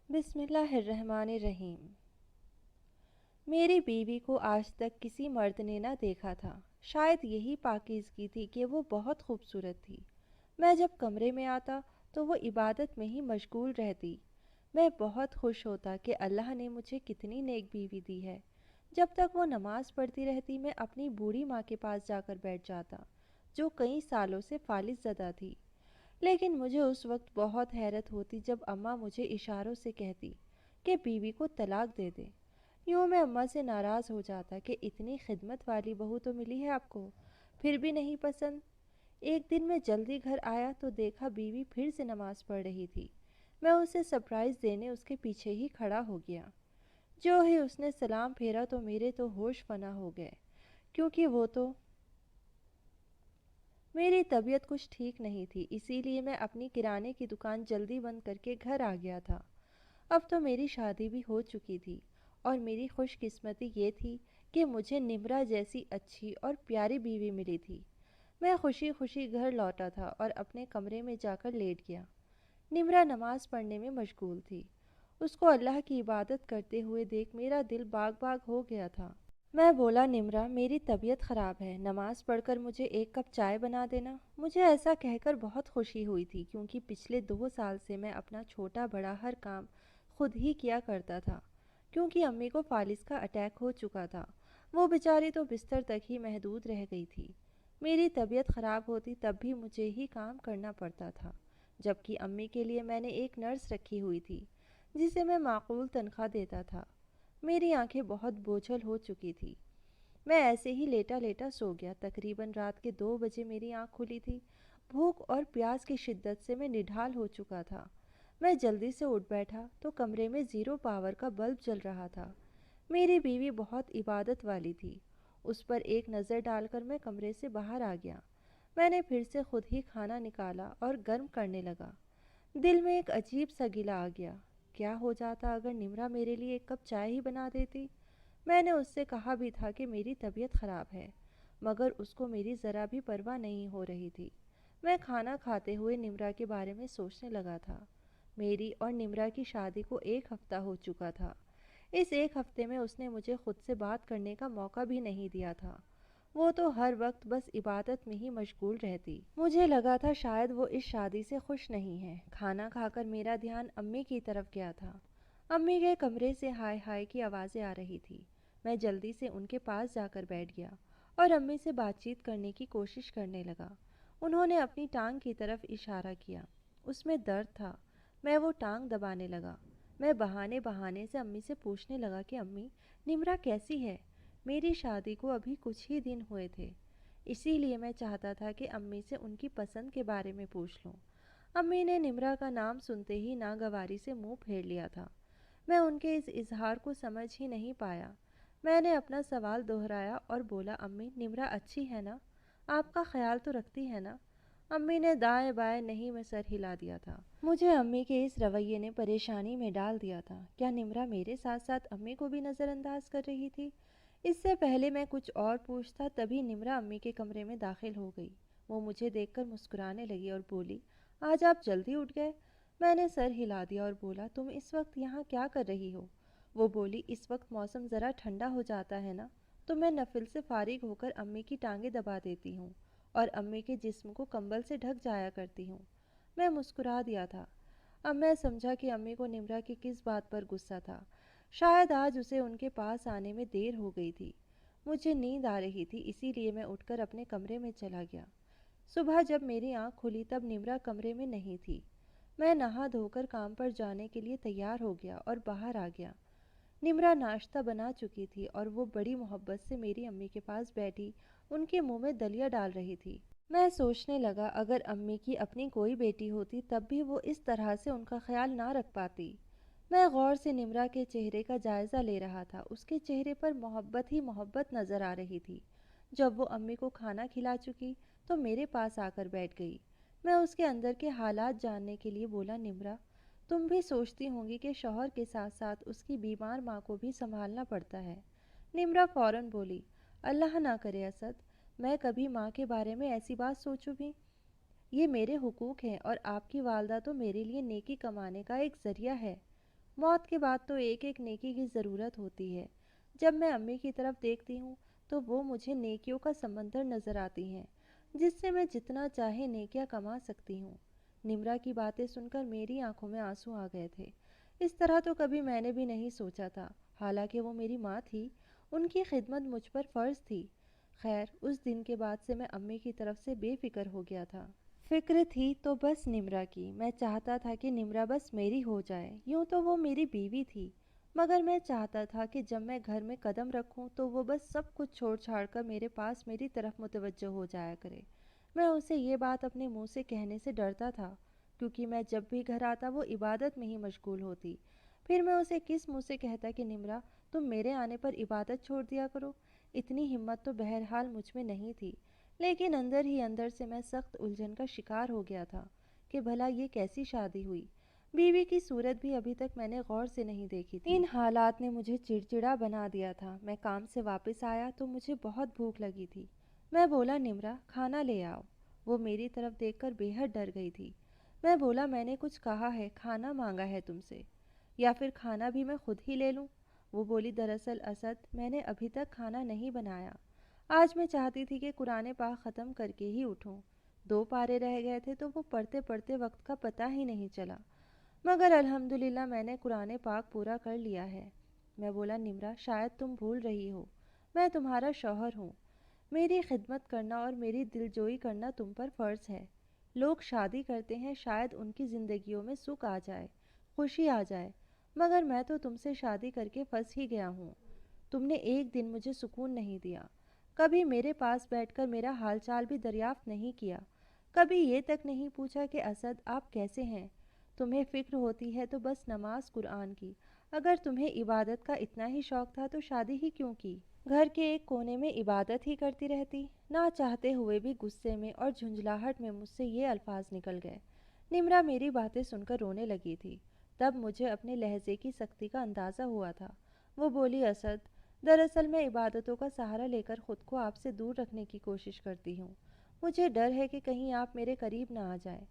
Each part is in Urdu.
بسم اللہ الرحمن الرحیم۔ میری بیوی کو آج تک کسی مرد نے نہ دیکھا تھا۔ شاید یہی پاکیزگی تھی کہ وہ بہت خوبصورت تھی۔ میں جب کمرے میں آتا تو وہ عبادت میں ہی مشغول رہتی۔ میں بہت خوش ہوتا کہ اللہ نے مجھے کتنی نیک بیوی دی ہے۔ جب تک وہ نماز پڑھتی رہتی میں اپنی بوڑھی ماں کے پاس جا کر بیٹھ جاتا، جو کئی سالوں سے فالج زدہ تھی۔ لیکن مجھے اس وقت بہت حیرت ہوتی جب اماں مجھے اشاروں سے کہتی کہ بیوی کو طلاق دے دے۔ یوں میں اماں سے ناراض ہو جاتا کہ اتنی خدمت والی بہو تو ملی ہے آپ کو، پھر بھی نہیں پسند۔ ایک دن میں جلدی گھر آیا تو دیکھا بیوی پھر سے نماز پڑھ رہی تھی۔ میں اسے سرپرائز دینے اس کے پیچھے ہی کھڑا ہو گیا۔ جو ہی اس نے سلام پھیرا تو میرے تو ہوش فنا ہو گئے، کیونکہ وہ تو میری طبیعت کچھ ٹھیک نہیں تھی، اسی لیے میں اپنی کرانے کی دکان جلدی بند کر کے گھر آ گیا تھا۔ اب تو میری شادی بھی ہو چکی تھی اور میری خوش قسمتی یہ تھی کہ مجھے نمرہ جیسی اچھی اور پیاری بیوی ملی تھی۔ میں خوشی خوشی گھر لوٹا تھا اور اپنے کمرے میں جا کر لیٹ گیا۔ نمرہ نماز پڑھنے میں مشغول تھی۔ اس کو اللہ کی عبادت کرتے ہوئے دیکھ میرا دل باغ باغ ہو گیا تھا۔ میں بولا، نمرہ میری طبیعت خراب ہے، نماز پڑھ کر مجھے ایک کپ چائے بنا دینا۔ مجھے ایسا کہہ کر بہت خوشی ہوئی تھی، کیونکہ پچھلے 2 سال سے میں اپنا چھوٹا بڑا ہر کام خود ہی کیا کرتا تھا، کیونکہ امی کو فالج کا اٹیک ہو چکا تھا۔ وہ بیچاری تو بستر تک ہی محدود رہ گئی تھی۔ میری طبیعت خراب ہوتی تب بھی مجھے ہی کام کرنا پڑتا تھا، جبکہ امی کے لیے میں نے ایک نرس رکھی ہوئی تھی جسے میں معقول تنخواہ دیتا تھا۔ میری آنکھیں بہت بوجھل ہو چکی تھی۔ میں ایسے ہی لیٹا لیٹا سو گیا۔ تقریباً رات کے 2 بجے میری آنکھ کھلی تھی۔ بھوک اور پیاس کی شدت سے میں نڈھال ہو چکا تھا۔ میں جلدی سے اٹھ بیٹھا تو کمرے میں 0 پاور کا بلب جل رہا تھا۔ میری بیوی بہت عبادت والی تھی۔ اس پر ایک نظر ڈال کر میں کمرے سے باہر آ گیا۔ میں نے پھر سے خود ہی کھانا نکالا اور گرم کرنے لگا۔ دل میں ایک عجیب سا گلہ آ گیا۔ کیا ہو جاتا اگر نمرہ میرے لیے ایک کپ چائے ہی بنا دیتی؟ میں نے اس سے کہا بھی تھا کہ میری طبیعت خراب ہے، مگر اس کو میری ذرا بھی پرواہ نہیں ہو رہی تھی۔ میں کھانا کھاتے ہوئے نمرہ کے بارے میں سوچنے لگا تھا۔ میری اور نمرہ کی شادی کو 1 ہفتہ ہو چکا تھا۔ اس 1 ہفتے میں اس نے مجھے خود سے بات کرنے کا موقع بھی نہیں دیا تھا۔ وہ تو ہر وقت بس عبادت میں ہی مشغول رہتی۔ مجھے لگا تھا شاید وہ اس شادی سے خوش نہیں ہے۔ کھانا کھا کر میرا دھیان امی کی طرف گیا تھا۔ امی کے کمرے سے ہائے ہائے کی آوازیں آ رہی تھی۔ میں جلدی سے ان کے پاس جا کر بیٹھ گیا اور امی سے بات چیت کرنے کی کوشش کرنے لگا۔ انہوں نے اپنی ٹانگ کی طرف اشارہ کیا۔ اس میں درد تھا۔ میں وہ ٹانگ دبانے لگا۔ میں بہانے بہانے سے امی سے پوچھنے لگا کہ امی، نمرہ کیسی ہے؟ میری شادی کو ابھی کچھ ہی دن ہوئے تھے، اسی لیے میں چاہتا تھا کہ امی سے ان کی پسند کے بارے میں پوچھ لوں۔ امی نے نمرہ کا نام سنتے ہی ناگواری سے منہ پھیر لیا تھا۔ میں ان کے اس اظہار کو سمجھ ہی نہیں پایا۔ میں نے اپنا سوال دہرایا اور بولا، امی نمرہ اچھی ہے نا؟ آپ کا خیال تو رکھتی ہے نا؟ امی نے دائیں بائیں نہیں میں سر ہلا دیا تھا۔ مجھے امی کے اس رویے نے پریشانی میں ڈال دیا تھا۔ کیا نمرہ میرے ساتھ ساتھ امی کو بھی نظر انداز کر رہی تھی؟ اس سے پہلے میں کچھ اور پوچھتا تبھی نمرہ امی کے کمرے میں داخل ہو گئی۔ وہ مجھے دیکھ کر مسکرانے لگی اور بولی، آج آپ جلدی اٹھ گئے؟ میں نے سر ہلا دیا اور بولا، تم اس وقت یہاں کیا کر رہی ہو؟ وہ بولی، اس وقت موسم ذرا ٹھنڈا ہو جاتا ہے نا، تو میں نفل سے فارغ ہو کر امی کی ٹانگیں دبا دیتی ہوں اور امی کے جسم کو کمبل سے ڈھک جایا کرتی ہوں۔ میں مسکرا دیا تھا۔ اب میں سمجھا کہ امی کو نمرہ کی کس بات پر غصہ تھا۔ شاید آج اسے ان کے پاس آنے میں دیر ہو گئی تھی۔ مجھے نیند آ رہی تھی، اسی لیے میں اٹھ کر اپنے کمرے میں چلا گیا۔ صبح جب میری آنکھ کھلی تب نمرہ کمرے میں نہیں تھی۔ میں نہا دھو کر کام پر جانے کے لیے تیار ہو گیا اور باہر آ گیا۔ نمرہ ناشتہ بنا چکی تھی اور وہ بڑی محبت سے میری امی کے پاس بیٹھی ان کے منہ میں دلیا ڈال رہی تھی۔ میں سوچنے لگا اگر امی کی اپنی کوئی بیٹی ہوتی تب بھی وہ اس طرح سے ان کا خیال نہ رکھ پاتی۔ میں غور سے نمرہ کے چہرے کا جائزہ لے رہا تھا۔ اس کے چہرے پر محبت ہی محبت نظر آ رہی تھی۔ جب وہ امی کو کھانا کھلا چکی تو میرے پاس آ کر بیٹھ گئی۔ میں اس کے اندر کے حالات جاننے کے لیے بولا، نمرہ تم بھی سوچتی ہوں گی کہ شوہر کے ساتھ ساتھ اس کی بیمار ماں کو بھی سنبھالنا پڑتا ہے۔ نمرہ فوراً بولی، اللہ نہ کرے اسد، میں کبھی ماں کے بارے میں ایسی بات سوچوں بھی؟ یہ میرے حقوق ہیں اور آپ کی والدہ تو میرے لیے نیکی کمانے کا ایک ذریعہ ہے۔ موت کے بعد تو ایک ایک نیکی کی ضرورت ہوتی ہے۔ جب میں امی کی طرف دیکھتی ہوں تو وہ مجھے نیکیوں کا سمندر نظر آتی ہیں، جس سے میں جتنا چاہے نیکیاں کما سکتی ہوں۔ نمرا کی باتیں سن کر میری آنکھوں میں آنسو آ گئے تھے۔ اس طرح تو کبھی میں نے بھی نہیں سوچا تھا، حالانکہ وہ میری ماں تھی، ان کی خدمت مجھ پر فرض تھی۔ خیر، اس دن کے بعد سے میں امی کی طرف سے بے فکر ہو گیا تھا۔ فکر تھی تو بس نمرا کی۔ میں چاہتا تھا کہ نمرا بس میری ہو جائے۔ یوں تو وہ میری بیوی تھی، مگر میں چاہتا تھا کہ جب میں گھر میں قدم رکھوں تو وہ بس سب کچھ چھوڑ چھاڑ کر میرے پاس میری طرف متوجہ ہو جایا کرے۔ میں اسے یہ بات اپنے منہ سے کہنے سے ڈرتا تھا، کیونکہ میں جب بھی گھر آتا وہ عبادت میں ہی مشغول ہوتی۔ پھر میں اسے کس منہ سے کہتا کہ نمرا، تم میرے آنے پر عبادت چھوڑ دیا کرو؟ اتنی ہمت تو بہرحال مجھ میں نہیں تھی، لیکن اندر ہی اندر سے میں سخت الجھن کا شکار ہو گیا تھا کہ بھلا یہ کیسی شادی ہوئی۔ بیوی کی صورت بھی ابھی تک میں نے غور سے نہیں دیکھی تھی۔ ان حالات نے مجھے چڑچڑا بنا دیا تھا۔ میں کام سے واپس آیا تو مجھے بہت بھوک لگی تھی۔ میں بولا، نمرا کھانا لے آؤ۔ وہ میری طرف دیکھ کر بے حد ڈر گئی تھی۔ میں بولا، میں نے کچھ کہا ہے؟ کھانا مانگا ہے تم سے؟ یا پھر کھانا بھی میں خود ہی لے لوں؟ وہ بولی، دراصل اسد، میں نے ابھی تک کھانا نہیں بنایا۔ آج میں چاہتی تھی کہ قرآن پاک ختم کر کے ہی اٹھوں۔ 2 پارے رہ گئے تھے تو وہ پڑھتے پڑھتے وقت کا پتہ ہی نہیں چلا، مگر الحمدللہ میں نے قرآن پاک پورا کر لیا ہے۔ میں بولا، نمرا شاید تم بھول رہی ہو، میں تمہارا شوہر ہوں۔ میری خدمت کرنا اور میری دلجوئی کرنا تم پر فرض ہے۔ لوگ شادی کرتے ہیں شاید ان کی زندگیوں میں سکھ آ جائے، خوشی آ جائے، مگر میں تو تم سے شادی کر کے پھنس ہی گیا ہوں۔ تم نے ایک دن مجھے سکون نہیں دیا، کبھی میرے پاس بیٹھ کر میرا حال چال بھی دریافت نہیں کیا، کبھی یہ تک نہیں پوچھا کہ اسد آپ کیسے ہیں۔ تمہیں فکر ہوتی ہے تو بس نماز قرآن کی، اگر تمہیں عبادت کا اتنا ہی شوق تھا تو شادی ہی کیوں کی؟ گھر کے ایک کونے میں عبادت ہی کرتی رہتی۔ نہ چاہتے ہوئے بھی غصے میں اور جھنجھلاہٹ میں مجھ سے یہ الفاظ نکل گئے۔ نمرا میری باتیں سن کر رونے لگی تھی۔ تب مجھے اپنے لہجے کی سختی کا اندازہ ہوا تھا۔ وہ بولی، اسد، دراصل میں عبادتوں کا سہارا لے کر خود کو آپ سے دور رکھنے کی کوشش کرتی ہوں۔ مجھے ڈر ہے کہ کہیں آپ میرے قریب نہ آ جائیں۔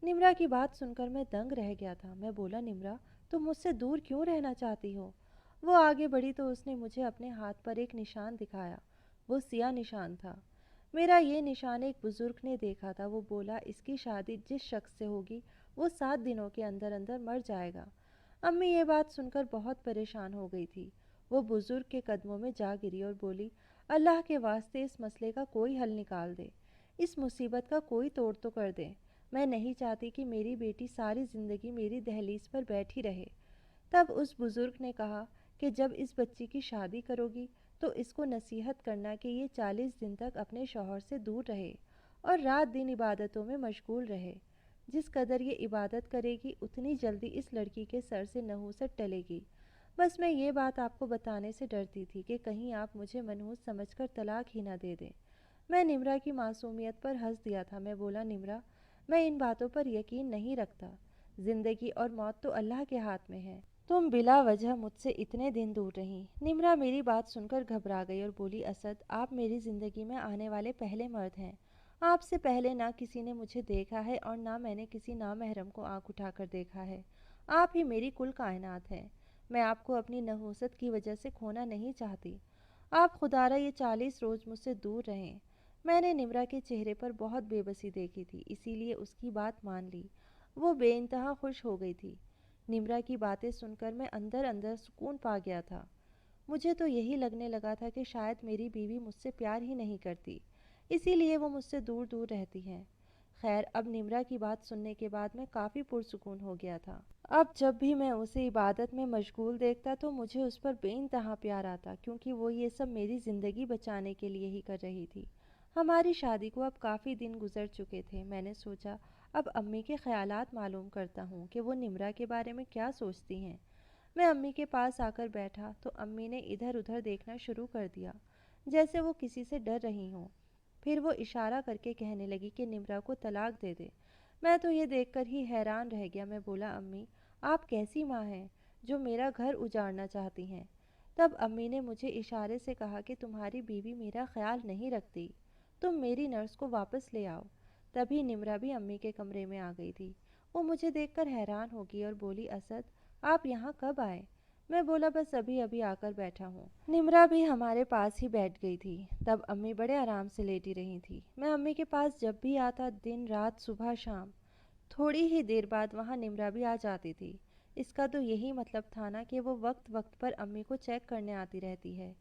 نمرا کی بات سن کر میں دنگ رہ گیا تھا۔ میں بولا، نمرا تم مجھ سے دور کیوں رہنا چاہتی ہو؟ وہ آگے بڑھی تو اس نے مجھے اپنے ہاتھ پر ایک نشان دکھایا۔ وہ سیاہ نشان تھا۔ میرا یہ نشان ایک بزرگ نے دیکھا تھا۔ وہ بولا، اس کی شادی جس شخص سے ہوگی وہ 7 دنوں کے اندر اندر مر جائے گا۔ امی یہ بات سن کر بہت پریشان ہو گئی تھی۔ وہ بزرگ کے قدموں میں جا گری اور بولی، اللہ کے واسطے اس مسئلے کا کوئی حل نکال دے، اس مصیبت کا کوئی توڑ تو کر دے۔ میں نہیں چاہتی کہ میری بیٹی ساری زندگی میری دہلیز پر بیٹھی رہے۔ تب اس بزرگ نے کہا کہ جب اس بچی کی شادی کرو گی تو اس کو نصیحت کرنا کہ یہ 40 دن تک اپنے شوہر سے دور رہے اور رات دن عبادتوں میں مشغول رہے۔ جس قدر یہ عبادت کرے گی اتنی جلدی اس لڑکی کے سر سے نحوست ٹلے گی۔ بس میں یہ بات آپ کو بتانے سے ڈرتی تھی کہ کہیں آپ مجھے منحوس سمجھ کر طلاق ہی نہ دے دیں۔ میں نمرا کی معصومیت پر ہنس دیا تھا۔ میں بولا، نمرا میں ان باتوں پر یقین نہیں رکھتا۔ زندگی اور موت تو اللہ کے ہاتھ میں ہے۔ تم بلا وجہ مجھ سے اتنے دن دور رہیں۔ نمرا میری بات سن کر گھبرا گئی اور بولی، اسد، آپ میری زندگی میں آنے والے پہلے مرد ہیں۔ آپ سے پہلے نہ کسی نے مجھے دیکھا ہے اور نہ میں نے کسی نامحرم کو آنکھ اٹھا کر دیکھا ہے۔ آپ ہی میری کل کائنات ہیں۔ میں آپ کو اپنی نحوست کی وجہ سے کھونا نہیں چاہتی۔ آپ خدارہ یہ 40 روز مجھ سے دور رہیں۔ میں نے نمرا کے چہرے پر بہت بے بسی دیکھی تھی، اسی لیے اس کی بات مان لی۔ وہ بے انتہا خوش ہو گئی تھی۔ نمرا کی باتیں سن کر میں اندر اندر سکون پا گیا تھا۔ مجھے تو یہی لگنے لگا تھا کہ شاید میری بیوی مجھ سے پیار ہی نہیں کرتی، اسی لیے وہ مجھ سے دور دور رہتی ہے۔ خیر، اب نمرا کی بات سننے کے بعد میں کافی پرسکون ہو گیا تھا۔ اب جب بھی میں اسے عبادت میں مشغول دیکھتا تو مجھے اس پر بے انتہا پیار آتا، کیونکہ وہ یہ سب میری زندگی بچانے کے لیے ہی کر رہی تھی۔ ہماری شادی کو اب کافی دن گزر چکے تھے۔ میں نے سوچا اب امی کے خیالات معلوم کرتا ہوں کہ وہ نمرا کے بارے میں کیا سوچتی ہیں۔ میں امی کے پاس آ کر بیٹھا تو امی نے ادھر ادھر دیکھنا شروع کر دیا، جیسے وہ کسی سے ڈر رہی ہوں۔ پھر وہ اشارہ کر کے کہنے لگی کہ نمرا کو طلاق دے دے۔ میں تو یہ دیکھ کر ہی حیران رہ گیا۔ میں بولا، امی آپ کیسی ماں ہیں جو میرا گھر اجاڑنا چاہتی ہیں؟ تب امی نے مجھے اشارے سے کہا کہ تمہاری بیوی میرا خیال نہیں رکھتی، تم میری نرس کو واپس لے آؤ۔ تبھی نمرا بھی امی کے کمرے میں آ گئی تھی۔ وہ مجھے دیکھ کر حیران ہو گئی اور بولی، اسد آپ یہاں کب آئے؟ میں بولا بس ابھی ابھی آ کر بیٹھا ہوں۔ نمرا بھی ہمارے پاس ہی بیٹھ گئی تھی۔ تب امی بڑے آرام سے لیٹی رہی تھی۔ میں امی کے پاس جب بھی آتا، دن رات صبح شام، تھوڑی ہی دیر بعد وہاں نمرا بھی آ جاتی تھی۔ اس کا تو یہی مطلب تھا نا کہ وہ وقت وقت پر امی کو چیک کرنے آتی رہتی ہے۔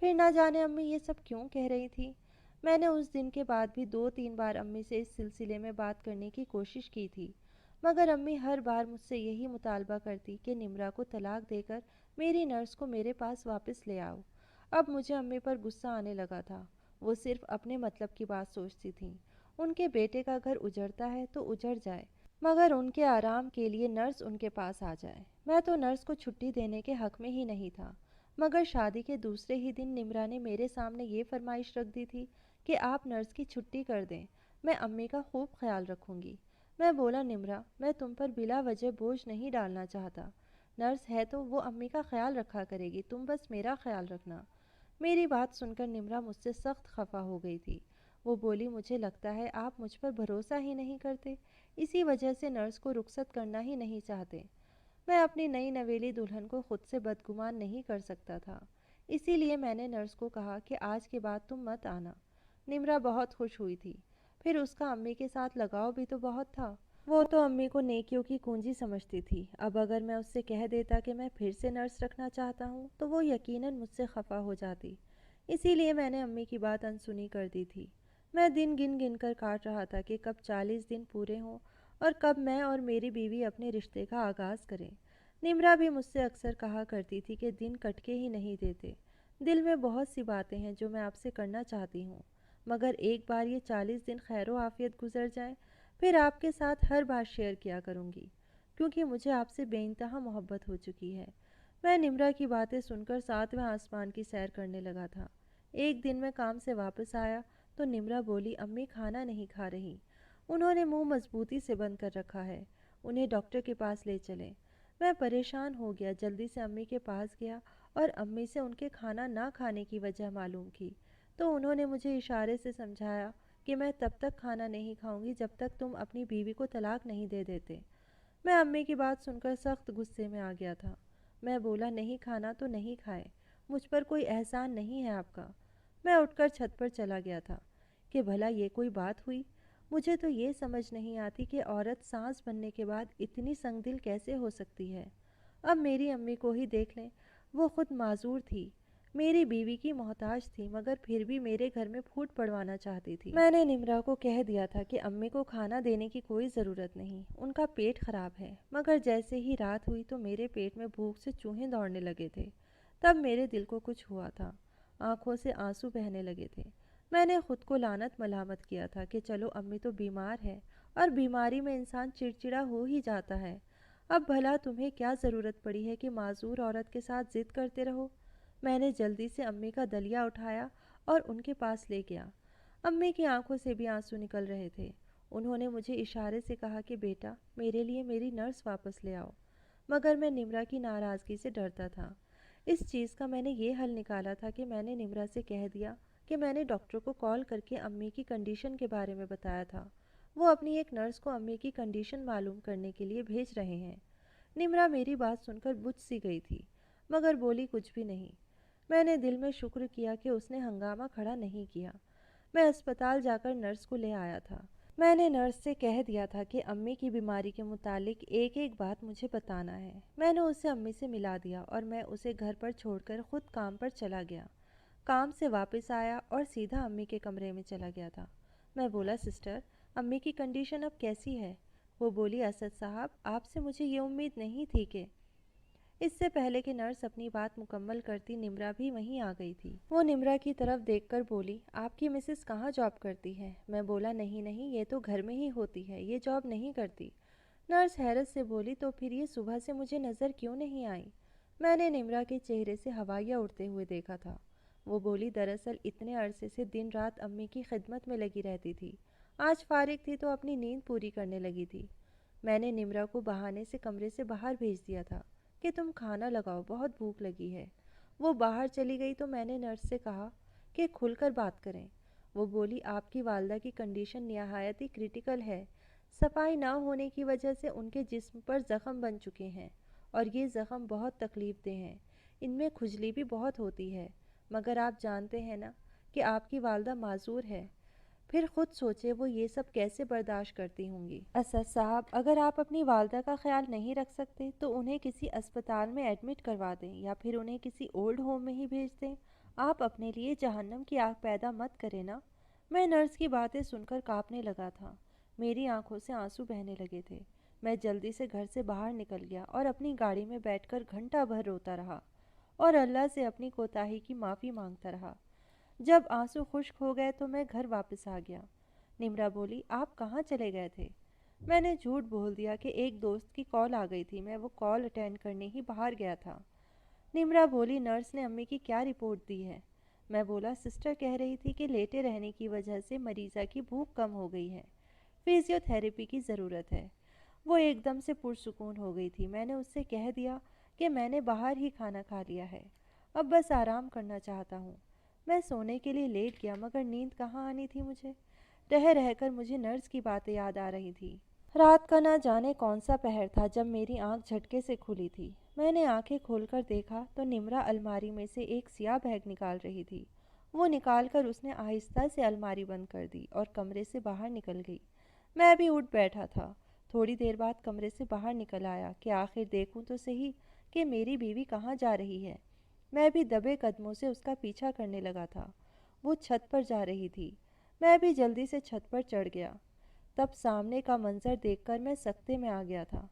پھر نہ جانے امی یہ سب کیوں کہہ رہی تھی۔ میں نے اس دن کے بعد بھی 2-3 بار امی سے اس سلسلے میں بات کرنے کی کوشش کی تھی، مگر امی ہر بار مجھ سے یہی مطالبہ کرتی کہ نمرا کو طلاق دے کر میری نرس کو میرے پاس واپس لے آؤ۔ اب مجھے امی پر غصہ آنے لگا تھا۔ وہ صرف اپنے مطلب کی بات سوچتی تھیں۔ ان کے بیٹے کا گھر اجڑتا ہے تو اجڑ جائے، مگر ان کے آرام کے لیے نرس ان کے پاس آ جائے۔ میں تو نرس کو چھٹی دینے کے حق میں ہی نہیں تھا، مگر شادی کے دوسرے ہی دن نمرا نے میرے سامنے یہ فرمائش رکھ دی تھی کہ آپ نرس کی چھٹی کر دیں، میں امی کا خوب خیال رکھوں گی۔ میں بولا نمرا، میں تم پر بلا وجہ بوجھ نہیں ڈالنا چاہتا۔ نرس ہے تو وہ امی کا خیال رکھا کرے گی، تم بس میرا خیال رکھنا۔ میری بات سن کر نمرا مجھ سے سخت خفا ہو گئی تھی۔ وہ بولی مجھے لگتا ہے آپ مجھ پر بھروسہ ہی نہیں کرتے، اسی وجہ سے نرس کو رخصت کرنا ہی نہیں چاہتے۔ میں اپنی نئی نویلی دلہن کو خود سے بدگمان نہیں کر سکتا تھا، اسی لیے میں نے نرس کو کہا کہ آج کے بعد تم مت آنا۔ نمرا بہت خوش ہوئی تھی۔ پھر اس کا امی کے ساتھ لگاؤ بھی تو بہت تھا۔ وہ تو امی کو نیکیوں کی کنجی سمجھتی تھی۔ اب اگر میں اس سے کہہ دیتا کہ میں پھر سے نرس رکھنا چاہتا ہوں تو وہ یقیناً مجھ سے خفا ہو جاتی۔ اسی لیے میں نے امی کی بات انسنی کر دی تھی۔ میں دن گن گن کر کاٹ رہا تھا کہ کب 40 دن پورے ہوں اور کب میں اور میری بیوی اپنے رشتے کا آغاز کریں۔ نمرا بھی مجھ سے اکثر کہا کرتی تھی کہ دن کٹ کے ہی نہیں دیتے۔ دل میں بہت سی باتیں ہیں جو میں آپ سے کرنا چاہتی ہوں، مگر ایک بار یہ 40 دن خیر و عافیت گزر جائیں، پھر آپ کے ساتھ ہر بات شیئر کیا کروں گی، کیونکہ مجھے آپ سے بے انتہا محبت ہو چکی ہے۔ میں نمرا کی باتیں سن کر 7ویں آسمان کی سیر کرنے لگا تھا۔ ایک دن میں کام سے واپس آیا تو نمرا بولی امی کھانا نہیں کھا رہی، انہوں نے منہ مضبوطی سے بند کر رکھا ہے، انہیں ڈاکٹر کے پاس لے چلیں۔ میں پریشان ہو گیا، جلدی سے امی کے پاس گیا اور امی سے ان کے کھانا نہ کھانے کی وجہ معلوم کی، تو انہوں نے مجھے اشارے سے سمجھایا کہ میں تب تک کھانا نہیں کھاؤں گی جب تک تم اپنی بیوی کو طلاق نہیں دے دیتے۔ میں امی کی بات سن کر سخت غصے میں آ گیا تھا۔ میں بولا نہیں کھانا تو نہیں کھائے، مجھ پر کوئی احسان نہیں ہے آپ کا۔ میں اٹھ کر چھت پر چلا گیا تھا کہ بھلا یہ کوئی بات ہوئی۔ مجھے تو یہ سمجھ نہیں آتی کہ عورت سانس بننے کے بعد اتنی سنگ دل کیسے ہو سکتی ہے۔ اب میری امی کو ہی دیکھ لیں، وہ خود معذور تھی، میری بیوی کی محتاج تھی، مگر پھر بھی میرے گھر میں پھوٹ پڑوانا چاہتی تھی۔ میں نے نمرا کو کہہ دیا تھا کہ امی کو کھانا دینے کی کوئی ضرورت نہیں، ان کا پیٹ خراب ہے، مگر جیسے ہی رات ہوئی تو میرے پیٹ میں بھوک سے چوہے دوڑنے لگے تھے۔ تب میرے دل کو کچھ ہوا تھا، آنکھوں سے آنسو بہنے لگے تھے۔ میں نے خود کو لعنت ملامت کیا تھا کہ چلو امی تو بیمار ہے اور بیماری میں انسان چڑچڑا ہو ہی جاتا ہے، اب بھلا تمہیں کیا ضرورت پڑی ہے کہ معذور عورت کے ساتھ ضد کرتے رہو۔ میں نے جلدی سے امی کا دلیا اٹھایا اور ان کے پاس لے گیا۔ امی کی آنکھوں سے بھی آنسو نکل رہے تھے۔ انہوں نے مجھے اشارے سے کہا کہ بیٹا میرے لیے میری نرس واپس لے آؤ، مگر میں نمرا کی ناراضگی سے ڈرتا تھا۔ اس چیز کا میں نے یہ حل نکالا تھا کہ میں نے نمرا سے کہہ دیا کہ میں نے ڈاکٹر کو کال کر کے امی کی کنڈیشن کے بارے میں بتایا تھا، وہ اپنی ایک نرس کو امی کی کنڈیشن معلوم کرنے کے لیے بھیج رہے ہیں۔ نمرا میری بات سن کر بجھ سی گئی تھی، مگر بولی کچھ بھی نہیں۔ میں نے دل میں شکر کیا کہ اس نے ہنگامہ کھڑا نہیں کیا۔ میں اسپتال جا کر نرس کو لے آیا تھا۔ میں نے نرس سے کہہ دیا تھا کہ امی کی بیماری کے متعلق ایک ایک بات مجھے بتانا ہے۔ میں نے اسے امی سے ملا دیا اور میں اسے گھر پر چھوڑ کر خود کام پر چلا گیا۔ کام سے واپس آیا اور سیدھا امی کے کمرے میں چلا گیا تھا۔ میں بولا سسٹر امی کی کنڈیشن اب کیسی ہے؟ وہ بولی اسد صاحب آپ سے مجھے یہ امید نہیں تھی کہ… اس سے پہلے کہ نرس اپنی بات مکمل کرتی نمرا بھی وہیں آ گئی تھی۔ وہ نمرا کی طرف دیکھ کر بولی آپ کی مسز کہاں جاب کرتی ہے؟ میں بولا نہیں نہیں، یہ تو گھر میں ہی ہوتی ہے، یہ جاب نہیں کرتی۔ نرس حیرت سے بولی تو پھر یہ صبح سے مجھے نظر کیوں نہیں آئی؟ میں نے نمرا کے چہرے سے ہوائیاں اڑتے ہوئے دیکھا تھا۔ وہ بولی دراصل اتنے عرصے سے دن رات امی کی خدمت میں لگی رہتی تھی، آج فارغ تھی تو اپنی نیند پوری کرنے لگی تھی۔ میں نے نمرا کو بہانے سے کمرے سے باہر بھیج دیا تھا کہ تم کھانا لگاؤ، بہت بھوک لگی ہے۔ وہ باہر چلی گئی تو میں نے نرس سے کہا کہ کھل کر بات کریں۔ وہ بولی آپ کی والدہ کی کنڈیشن نہایت ہی کریٹیکل ہے، صفائی نہ ہونے کی وجہ سے ان کے جسم پر زخم بن چکے ہیں اور یہ زخم بہت تکلیف دہ ہیں، ان میں کھجلی بھی بہت ہوتی ہے، مگر آپ جانتے ہیں نا کہ آپ کی والدہ معذور ہے، پھر خود سوچے وہ یہ سب کیسے برداشت کرتی ہوں گی۔ اسد صاحب، اگر آپ اپنی والدہ کا خیال نہیں رکھ سکتے تو انہیں کسی اسپتال میں ایڈمٹ کروا دیں یا پھر انہیں کسی اولڈ ہوم میں ہی بھیج دیں۔ آپ اپنے لیے جہنم کی آگ پیدا مت کریں نا۔ میں نرس کی باتیں سن کر کانپنے لگا تھا، میری آنکھوں سے آنسو بہنے لگے تھے۔ میں جلدی سے گھر سے باہر نکل گیا اور اپنی گاڑی میں بیٹھ کر گھنٹہ بھر روتا رہا اور اللہ سے اپنی کوتاہی کی معافی مانگتا رہا۔ جب آنسو خشک ہو گئے تو میں گھر واپس آ گیا۔ نمرا بولی، آپ کہاں چلے گئے تھے؟ میں نے جھوٹ بول دیا کہ ایک دوست کی کال آ گئی تھی، میں وہ کال اٹینڈ کرنے ہی باہر گیا تھا۔ نمرا بولی، نرس نے امی کی کیا رپورٹ دی ہے؟ میں بولا، سسٹر کہہ رہی تھی کہ لیٹے رہنے کی وجہ سے مریضہ کی بھوک کم ہو گئی ہے، فزیو تھراپی کی ضرورت ہے۔ وہ ایک دم سے پرسکون ہو گئی تھی۔ میں نے اس سے کہہ دیا کہ میں نے باہر ہی کھانا کھا لیا ہے، اب بس آرام کرنا چاہتا ہوں۔ میں سونے کے لیے لیٹ گیا مگر نیند کہاں آنی تھی مجھے۔ رہ کر مجھے نرس کی باتیں یاد آ رہی تھی۔ رات کا نہ جانے کون سا پہر تھا جب میری آنکھ جھٹکے سے کھلی تھی۔ میں نے آنکھیں کھول کر دیکھا تو نمرا الماری میں سے ایک سیاہ بیگ نکال رہی تھی۔ وہ نکال کر اس نے آہستہ سے الماری بند کر دی اور کمرے سے باہر نکل گئی۔ میں بھی اٹھ بیٹھا تھا۔ تھوڑی دیر بعد کمرے سے باہر نکل آیا کہ آخر دیکھوں تو صحیح کہ میری بیوی کہاں جا رہی ہے۔ میں بھی دبے قدموں سے اس کا پیچھا کرنے لگا تھا۔ وہ چھت پر جا رہی تھی۔ میں بھی جلدی سے چھت پر چڑھ گیا۔ تب سامنے کا منظر دیکھ کر میں سکتے میں آ گیا تھا۔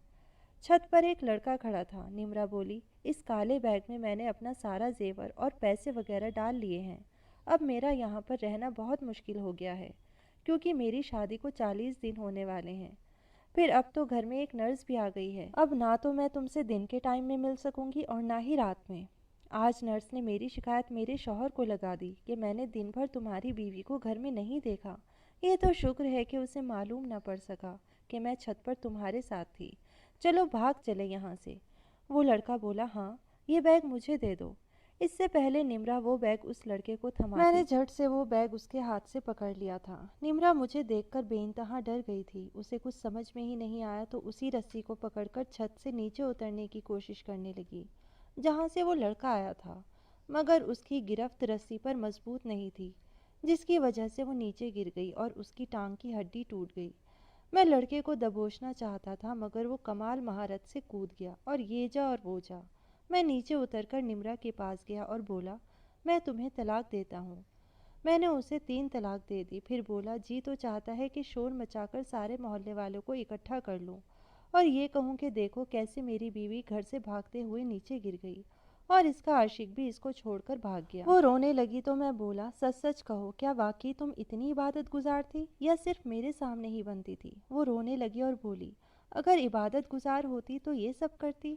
چھت پر ایک لڑکا کھڑا تھا۔ نمرا بولی، اس کالے بیگ میں نے اپنا سارا زیور اور پیسے وغیرہ ڈال لیے ہیں۔ اب میرا یہاں پر رہنا بہت مشکل ہو گیا ہے کیونکہ میری شادی کو 40 دن ہونے والے ہیں۔ پھر اب تو گھر میں ایک نرس بھی آ گئی ہے۔ اب نہ تو میں تم سے دن کے ٹائم میں مل سکوں گی اور نہ ہی رات میں۔ آج نرس نے میری شکایت میرے شوہر کو لگا دی کہ میں نے دن بھر تمہاری بیوی کو گھر میں نہیں دیکھا۔ یہ تو شکر ہے کہ اسے معلوم نہ پڑ سکا کہ میں چھت پر تمہارے ساتھ تھی۔ چلو بھاگ چلے یہاں سے۔ وہ لڑکا بولا، ہاں، یہ بیگ مجھے دے دو۔ اس سے پہلے نمرا وہ بیگ اس لڑکے کو تھماتی، میں نے جھٹ سے وہ بیگ اس کے ہاتھ سے پکڑ لیا تھا۔ نمرا مجھے دیکھ کر بے انتہا ڈر گئی تھی۔ اسے کچھ سمجھ میں ہی نہیں آیا تو اسی رسی کو پکڑ کر چھت سے نیچے اترنے کی کوشش کرنے لگی جہاں سے وہ لڑکا آیا تھا، مگر اس کی گرفت رسی پر مضبوط نہیں تھی، جس کی وجہ سے وہ نیچے گر گئی اور اس کی ٹانگ کی ہڈی ٹوٹ گئی۔ میں لڑکے کو دبوچنا چاہتا تھا مگر وہ کمال مہارت سے کود گیا اور یہ جا اور وہ جا۔ میں نیچے اتر کر نمرا کے پاس گیا اور بولا، میں تمہیں طلاق دیتا ہوں۔ میں نے اسے 3 طلاق دے دی۔ پھر بولا، جی تو چاہتا ہے کہ شور مچا کر سارے محلے والوں کو اکٹھا کر لوں اور یہ کہوں کہ دیکھو کیسے میری بیوی گھر سے بھاگتے ہوئے نیچے گر گئی اور اس کا عاشق بھی اس کو چھوڑ کر بھاگ گیا۔ وہ رونے لگی تو میں بولا، سچ سچ کہو، کیا واقعی تم اتنی عبادت گزار تھی یا صرف میرے سامنے ہی بنتی تھی؟ وہ رونے لگی اور بولی، اگر عبادت گزار ہوتی تو یہ سب کرتی؟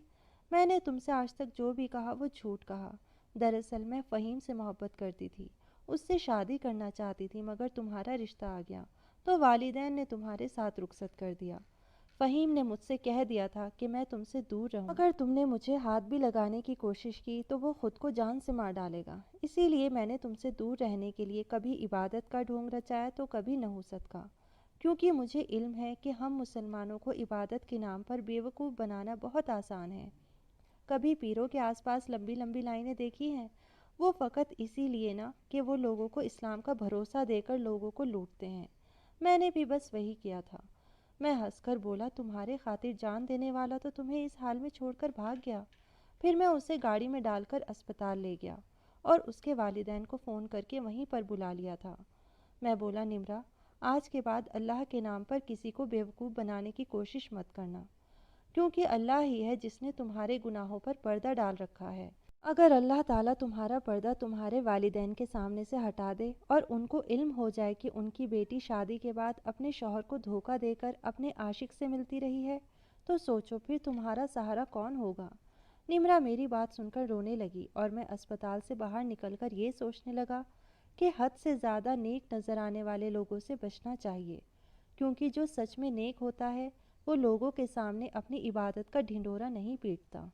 میں نے تم سے آج تک جو بھی کہا وہ جھوٹ کہا۔ دراصل میں فہیم سے محبت کرتی تھی، اس سے شادی کرنا چاہتی تھی مگر تمہارا رشتہ آ گیا تو والدین نے تمہارے ساتھ رخصت کر دیا۔ فہیم نے مجھ سے کہہ دیا تھا کہ میں تم سے دور رہوں، اگر تم نے مجھے ہاتھ بھی لگانے کی کوشش کی تو وہ خود کو جان سے مار ڈالے گا، اسی لیے میں نے تم سے دور رہنے کے لیے کبھی عبادت کا ڈھونگ رچایا تو کبھی نحوست کا، کیونکہ مجھے علم ہے کہ ہم مسلمانوں کو عبادت کے نام پر بیوقوف بنانا بہت آسان ہے۔ کبھی پیروں کے آس پاس لمبی لمبی لائنیں دیکھی ہیں؟ وہ فقط اسی لیے نا کہ وہ لوگوں کو اسلام کا بھروسہ دے کر لوگوں کو لوٹتے ہیں۔ میں نے بھی بس وہی کیا تھا۔ میں ہنس کر بولا، تمہارے خاطر جان دینے والا تو تمہیں اس حال میں چھوڑ کر بھاگ گیا۔ پھر میں اسے گاڑی میں ڈال کر اسپتال لے گیا اور اس کے والدین کو فون کر کے وہیں پر بلا لیا تھا۔ میں بولا، نمرا، آج کے بعد اللہ کے نام پر کسی کو بیوقوف بنانے کی کوشش مت کرنا، کیونکہ اللہ ہی ہے جس نے تمہارے گناہوں پر پردہ ڈال رکھا ہے۔ اگر اللہ تعالیٰ تمہارا پردہ تمہارے والدین کے سامنے سے ہٹا دے اور ان کو علم ہو جائے کہ ان کی بیٹی شادی کے بعد اپنے شوہر کو دھوکہ دے کر اپنے عاشق سے ملتی رہی ہے تو سوچو پھر تمہارا سہارا کون ہوگا؟ نمرا میری بات سن کر رونے لگی اور میں اسپتال سے باہر نکل کر یہ سوچنے لگا کہ حد سے زیادہ نیک نظر آنے والے لوگوں سے بچنا چاہیے، کیونکہ جو سچ میں نیک ہوتا ہے وہ لوگوں کے سامنے اپنی عبادت کا ڈھنڈورا نہیں پیٹتا۔